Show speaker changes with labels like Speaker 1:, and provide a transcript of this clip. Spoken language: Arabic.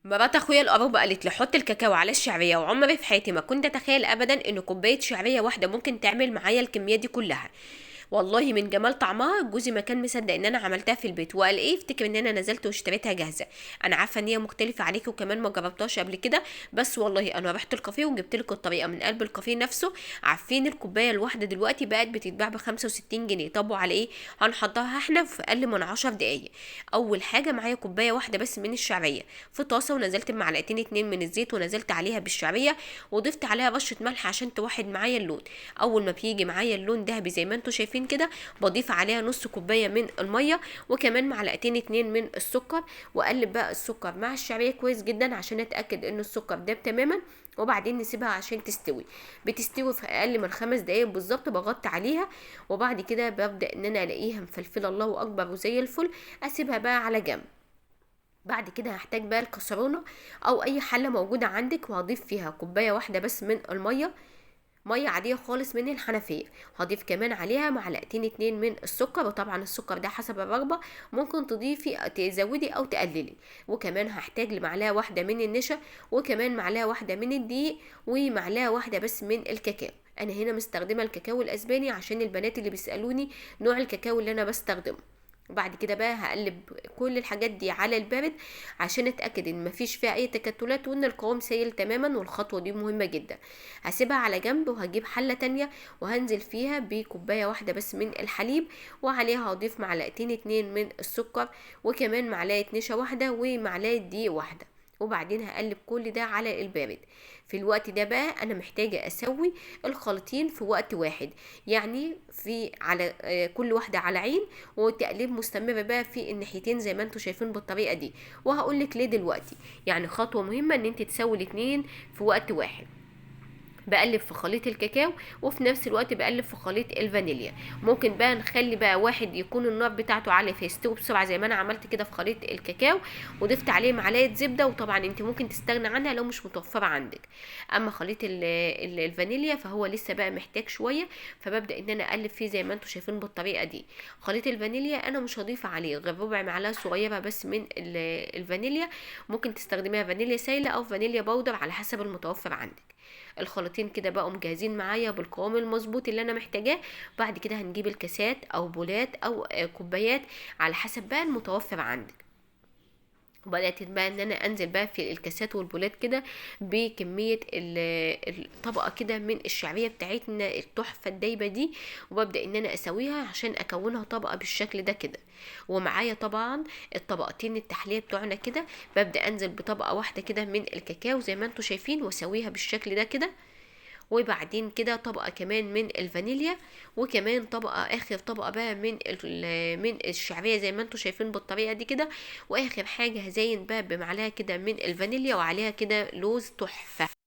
Speaker 1: مرات اخويا القريبة قالت لي حط الكاكاو على الشعرية، وعمري في حياتي ما كنت اتخيل ابدا ان كوباية شعرية واحدة ممكن تعمل معايا الكمية دي كلها. والله من جمال طعمها جوزي ما كان مصدق ان انا عملتها في البيت، وقال ايه افتكر ان انا نزلت واشتريتها جاهزه. انا عارفه ان هي مختلفه عليكي وكمان ما جربتهاش قبل كده، بس والله انا رحت الكافيه وجبت لك الطريقه من قلب الكافيه نفسه. عارفين الكوبايه الواحده دلوقتي بقت بتتباع ب 65 جنيه. طب وعلى ايه؟ هنحضرها احنا في اقل من 10 دقايق. اول حاجه معايا كوبايه واحده بس من الشعريه في طاسه، ونزلت بمعلقتين اتنين من الزيت، ونزلت عليها بالشعريه، وضفت عليها رشه ملح عشان توحد معايا اللون. اول ما بيجي معايا اللون دهبي زي ما انتم شايفين كده، بضيف عليها نص كوبايه من الميه، وكمان معلقتين اتنين من السكر، واقلب بقى السكر مع الشعريه كويس جدا عشان اتاكد ان السكر داب تماما. وبعدين نسيبها عشان تستوي. بتستوي في اقل من 5 دقايق بالظبط، بغطي عليها. وبعد كده ببدا ان انا الاقيها مفلفله الله اكبر وزي الفل. اسيبها بقى على جنب. بعد كده هحتاج بقى الكسرونه او اي حله موجوده عندك، وهضيف فيها كوبايه واحده بس من الميه، ميه عاديه خالص من الحنفيه. هضيف كمان عليها معلقتين اتنين من السكر، وطبعا السكر ده حسب الرغبه، ممكن تضيفي تزودي او تقللي. وكمان هحتاج لمعلقه واحده من النشا، وكمان معلقه واحده من الدقيق، ومعلقه واحده بس من الكاكاو. انا هنا مستخدمه الكاكاو الاسباني عشان البنات اللي بيسالوني نوع الكاكاو اللي انا بستخدمه. وبعد كده بقى هقلب كل الحاجات دي على البارد عشان اتاكد ان مفيش فيها اي تكتلات وان القوام سائل تماما، والخطوه دي مهمه جدا. هسيبها على جنب، وهجيب حله تانية وهنزل فيها بكوبايه واحده بس من الحليب، وعليها هضيف معلقتين اتنين من السكر، وكمان معلقه نشا واحده ومعلقه دقيق واحده. وبعدين هقلب كل ده على البارد. في الوقت ده بقى انا محتاجه اسوي الخلطين في وقت واحد، يعني في على كل واحده على عين، وتقليب مستمر بقى في الناحيتين زي ما انتم شايفين بالطريقه دي. وهقول لك ليه دلوقتي. يعني خطوه مهمه ان انت تسوي الاتنين في وقت واحد. بقلب في خليط الكاكاو، وفي نفس الوقت بقلب في خليط الفانيليا. ممكن بقى نخلي بقى واحد يكون النار بتاعته عاليه فيستوي بسرعه زي ما انا عملت كده في خليط الكاكاو، وضفت عليه معلقه زبده، وطبعا انت ممكن تستغنى عنها لو مش متوفره عندك. اما خليط الفانيليا فهو لسه بقى محتاج شويه، فببدا ان انا اقلب فيه زي ما انتم شايفين بالطريقه دي. خليط الفانيليا انا مش هضيف عليه غير ربع معلقه صغيره بس من الفانيليا. ممكن تستخدميها فانيليا سايله او فانيليا باودر على حسب المتوفر عندك. الخليطين كده بقوا مجهزين معايا بالقوام المظبوط اللي انا محتاجاه. بعد كده هنجيب الكاسات او بولات او كوبايات على حسب بقى المتوفر عندك. وبدات بقى ان انا انزل بقى في الكاسات والبولات كده بكميه الطبقه كده من الشعريه بتاعتنا التحفه الدايبه دي، وببدا ان انا اسويها عشان اكونها طبقه بالشكل ده كده. ومعايا طبعا الطبقتين التحليه بتوعنا كده. ببدا انزل بطبقه واحده كده من الكاكاو زي ما انتم شايفين، واسويها بالشكل ده كده. وبعدين كده طبقة كمان من الفانيليا، وكمان طبقة اخر طبقة بقى من الشعرية زي ما انتم شايفين بالطريقة دي كده. واخر حاجة هزين بقى بمعلقة كده من الفانيليا، وعليها كده لوز تحفة.